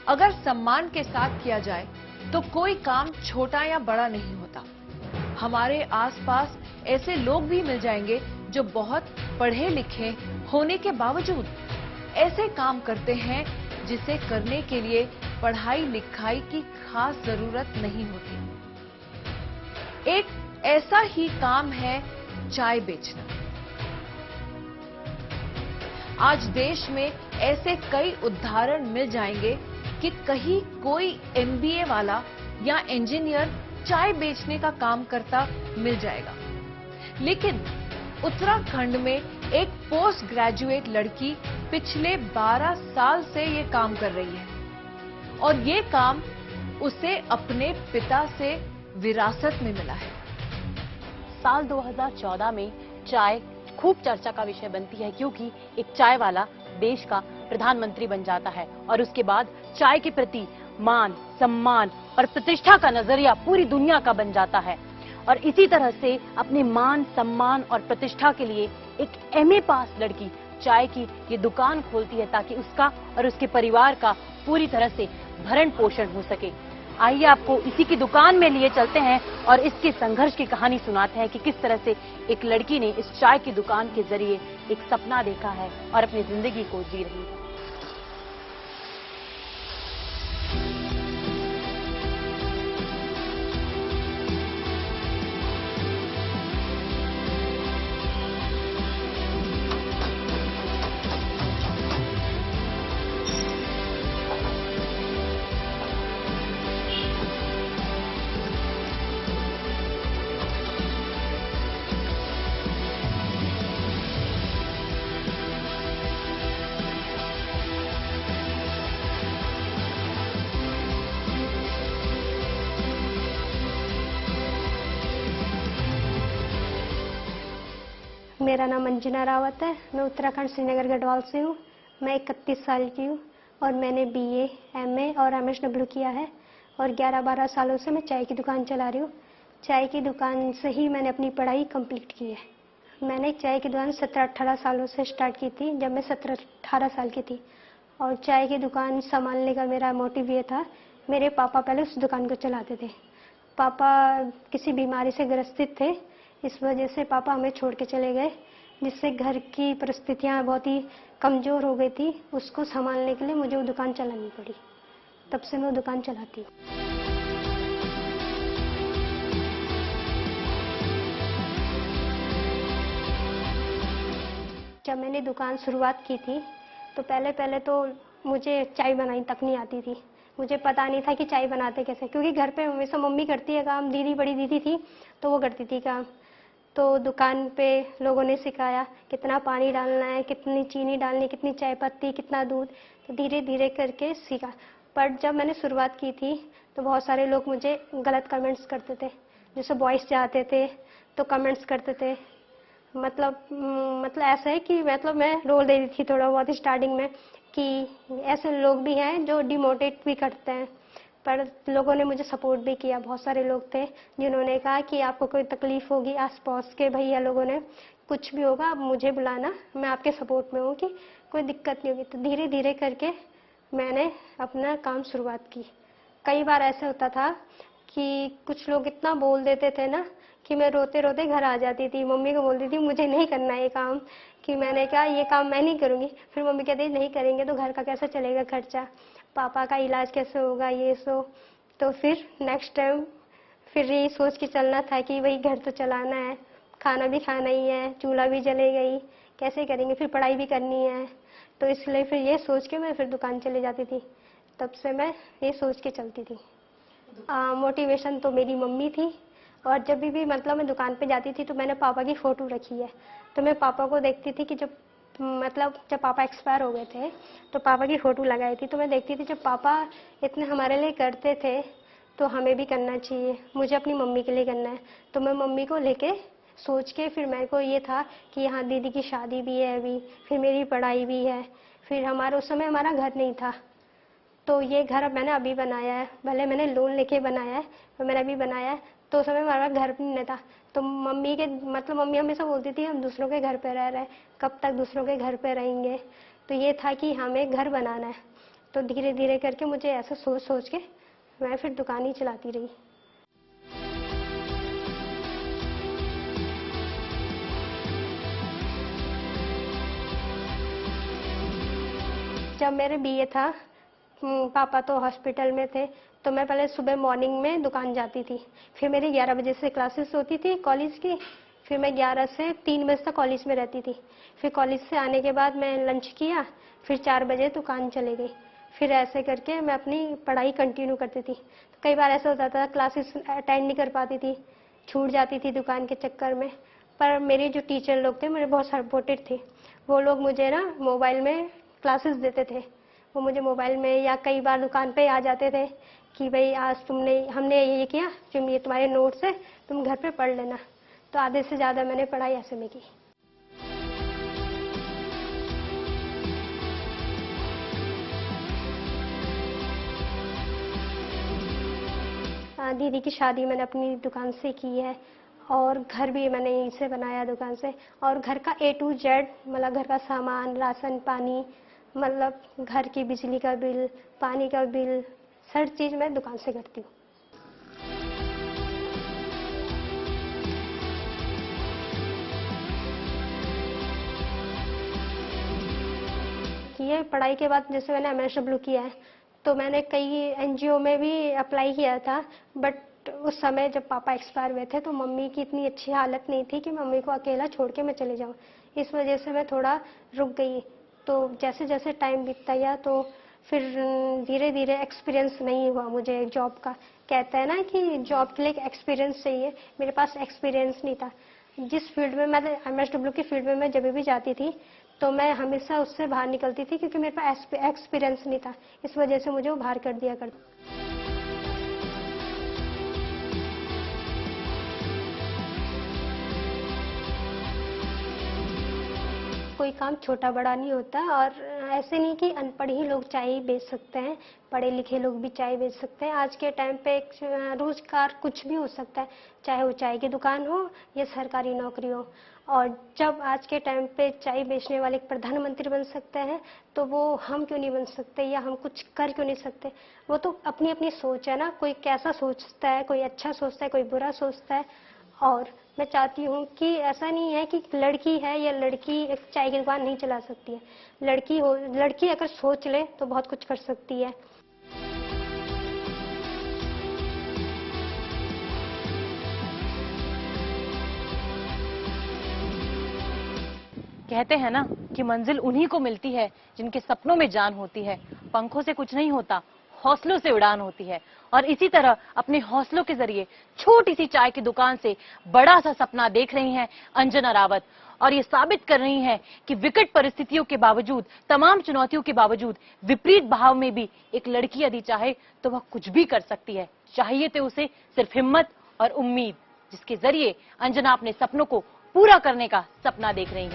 अगर सम्मान के साथ किया जाए तो कोई काम छोटा या बड़ा नहीं होता। हमारे आसपास ऐसे लोग भी मिल जाएंगे जो बहुत पढ़े लिखे होने के बावजूद ऐसे काम करते हैं जिसे करने के लिए पढ़ाई लिखाई की खास जरूरत नहीं होती। एक ऐसा ही काम है चाय बेचना। आज देश में ऐसे कई उदाहरण मिल जाएंगे कि कहीं कोई एमबीए वाला या इंजीनियर चाय बेचने का काम करता मिल जाएगा, लेकिन उत्तराखंड में एक पोस्ट ग्रेजुएट लड़की पिछले 12 साल से ये काम कर रही है और ये काम उसे अपने पिता से विरासत में मिला है। साल 2014 में चाय खूब चर्चा का विषय बनती है, क्योंकि एक चाय वाला देश का प्रधानमंत्री बन जाता है और उसके बाद चाय के प्रति मान, सम्मान और प्रतिष्ठा का नजरिया पूरी दुनिया का बन जाता है। और इसी तरह से अपने मान, सम्मान और प्रतिष्ठा के लिए एक एमए पास लड़की चाय की ये दुकान खोलती है ताकि उसका और उसके परिवार का पूरी तरह से भरण पोषण हो सके। आइए आपको इसी की दुकान में लिए चलते हैं और इसके संघर्ष की कहानी सुनाते हैं कि किस तरह से एक लड़की ने इस चाय की दुकान के जरिए एक सपना देखा है और अपनी जिंदगी को जी रही है। मेरा नाम अंजना रावत है। मैं उत्तराखंड श्रीनगर गढ़वाल से हूँ। मैं 31 साल की हूँ और मैंने बीए, एमए और एमएसडब्ल्यू किया है और 11-12 सालों से मैं चाय की दुकान चला रही हूँ। चाय की दुकान से ही मैंने अपनी पढ़ाई कंप्लीट की है। मैंने चाय की दुकान 17-18 सालों से स्टार्ट की थी, जब मैं 17-18 साल की थी। और चाय की दुकान संभालने का मेरा मोटिव ये था, मेरे पापा पहले उस दुकान को चलाते थे। पापा किसी बीमारी से ग्रसित थे, इस वजह से पापा हमें छोड़ के चले गए, जिससे घर की परिस्थितियां बहुत ही कमज़ोर हो गई थी। उसको संभालने के लिए मुझे वो दुकान चलानी पड़ी। तब से मैं वो दुकान चलाती हूँ। जब मैंने दुकान शुरुआत की थी तो पहले तो मुझे चाय बनानी तक नहीं आती थी। मुझे पता नहीं था कि चाय बनाते कैसे, क्योंकि घर पे हमेशा मम्मी करती है काम, दीदी, बड़ी दीदी थी तो वो करती थी काम। तो दुकान पे लोगों ने सिखाया कितना पानी डालना है, कितनी चीनी डालनी है, कितनी चाय पत्ती, कितना दूध। तो धीरे धीरे करके सीखा। पर जब मैंने शुरुआत की थी तो बहुत सारे लोग मुझे गलत कमेंट्स करते थे। जैसे बॉयज़ जाते थे तो कमेंट्स करते थे, मतलब ऐसा है कि मैं रोल दे रही थी थोड़ा बहुत स्टार्टिंग में कि ऐसे लोग भी हैं जो डिमोटिवेट भी करते हैं। पर लोगों ने मुझे सपोर्ट भी किया। बहुत सारे लोग थे जिन्होंने कहा कि आपको कोई तकलीफ होगी, आस पास के भैया लोगों ने, कुछ भी होगा आप मुझे बुलाना, मैं आपके सपोर्ट में हूँ, कि कोई दिक्कत नहीं होगी। तो धीरे धीरे करके मैंने अपना काम शुरुआत की। कई बार ऐसा होता था कि कुछ लोग इतना बोल देते थे ना कि मैं रोते रोते घर आ जाती थी। मम्मी को बोलती थी मुझे नहीं करना ये काम, कि मैंने कहा ये काम मैं नहीं करूँगी। फिर मम्मी कहती नहीं करेंगे तो घर का कैसे चलेगा खर्चा, पापा का इलाज कैसे होगा, ये सो। तो फिर नेक्स्ट टाइम फिर ये सोच के चलना था कि वही घर तो चलाना है, खाना भी खाना ही है, चूल्हा भी जलेगा ही, कैसे करेंगे, फिर पढ़ाई भी करनी है। तो इसलिए फिर ये सोच के मैं फिर दुकान चले जाती थी। तब से मैं ये सोच के चलती थी। मोटिवेशन तो मेरी मम्मी थी। और जब भी मैं दुकान पे जाती थी तो मैंने पापा की फ़ोटो रखी है। तो मैं पापा को देखती थी कि जब पापा एक्सपायर हो गए थे तो पापा की फ़ोटो लगाई थी। तो मैं देखती थी जब पापा इतने हमारे लिए करते थे तो हमें भी करना चाहिए, मुझे अपनी मम्मी के लिए करना है। तो मैं मम्मी को लेके सोच के फिर मेरे को ये था कि यहाँ दीदी की शादी भी है अभी, फिर मेरी पढ़ाई भी है, फिर उस समय हमारा घर नहीं था। तो ये घर अब मैंने अभी बनाया है, भले मैंने लोन लेके बनाया है पर मैंने अभी बनाया है। तो उस समय हमारा घर भी नहीं था। तो मम्मी हमेशा बोलती थी हम दूसरों के घर पे रह रहे हैं, कब तक दूसरों के घर पे रहेंगे। तो ये था कि हमें घर बनाना है। तो धीरे धीरे करके मुझे ऐसा सोच सोच के मैं फिर दुकान ही चलाती रही। जब मेरे बीए था, पापा तो हॉस्पिटल में थे, तो मैं पहले सुबह मॉर्निंग में दुकान जाती थी। फिर मेरी 11 बजे से क्लासेस होती थी कॉलेज की। फिर मैं 11 से 3 बजे तक कॉलेज में रहती थी। फिर कॉलेज से आने के बाद मैं लंच किया, फिर 4 बजे दुकान चले गई। फिर ऐसे करके मैं अपनी पढ़ाई कंटिन्यू करती थी। तो कई बार ऐसा होता था क्लासेस अटेंड नहीं कर पाती थी, छूट जाती थी दुकान के चक्कर में। पर मेरे जो टीचर लोग थे मेरे बहुत सपोर्टेड थे। वो लोग मुझे ना मोबाइल में क्लासेस देते थे। वो मुझे मोबाइल में या कई बार दुकान पे आ जाते थे कि भाई आज हमने ये किया, जो ये तुम्हारे नोट्स है, तुम घर पे पढ़ लेना। तो आधे से ज़्यादा मैंने पढ़ाई ऐसे में की। दीदी की शादी मैंने अपनी दुकान से की है, और घर भी मैंने यहीं से बनाया दुकान से। और घर का A to Z, मतलब घर का सामान, राशन पानी, मतलब घर की बिजली का बिल, पानी का बिल, हर चीज़ मैं दुकान से करती हूँ। ये पढ़ाई के बाद जैसे मैंने MSW किया है, तो मैंने कई NGO में भी अप्लाई किया था। बट उस समय जब पापा एक्सपायर हुए थे, तो मम्मी की इतनी अच्छी हालत नहीं थी कि मम्मी को अकेला छोड़ के मैं चले जाऊँ। इस वजह से मैं थोड़ा रुक गई। तो जैसे जैसे टाइम बीतता गया, तो फिर धीरे धीरे एक्सपीरियंस नहीं हुआ मुझे जॉब का। कहते हैं ना कि जॉब के लिए एक एक्सपीरियंस चाहिए, मेरे पास एक्सपीरियंस नहीं था। जिस फील्ड में मैं MSW की फील्ड में मैं जब भी जाती थी, तो मैं हमेशा उससे बाहर निकलती थी, क्योंकि मेरे पास एक्सपीरियंस नहीं था। इस वजह से मुझे वो बाहर कर दिया करता। कोई काम छोटा बड़ा नहीं होता, और ऐसे नहीं कि अनपढ़ ही लोग चाय ही बेच सकते हैं, पढ़े लिखे लोग भी चाय बेच सकते हैं। आज के टाइम पे एक रोजगार कुछ भी हो सकता है, चाहे वो चाय की दुकान हो या सरकारी नौकरी हो। और जब आज के टाइम पे चाय बेचने वाले एक प्रधानमंत्री बन सकते हैं, तो वो हम क्यों नहीं बन सकते, या हम कुछ कर क्यों नहीं सकते। वो तो अपनी अपनी सोच है ना, कोई कैसा सोचता है, कोई अच्छा सोचता है, कोई बुरा सोचता है। और मैं चाहती हूँ कि ऐसा नहीं है कि लड़की है या लड़की एक चाय की दुकान नहीं चला सकती है। लड़की अगर सोच ले तो बहुत कुछ कर सकती है। कहते हैं ना कि मंजिल उन्हीं को मिलती है जिनके सपनों में जान होती है। पंखों से कुछ नहीं होता, हौसलों से उड़ान होती है। और इसी तरह अपने हौसलों के जरिए छोटी सी चाय की दुकान से बड़ा सा सपना देख रही हैं अंजना रावत। और ये साबित कर रही हैं कि विकट परिस्थितियों के बावजूद, तमाम चुनौतियों के बावजूद, विपरीत भाव में भी एक लड़की यदि चाहे तो वह कुछ भी कर सकती है। चाहिए तो उसे सिर्फ हिम्मत और उम्मीद, जिसके जरिए अंजना अपने सपनों को पूरा करने का सपना देख रही हैं।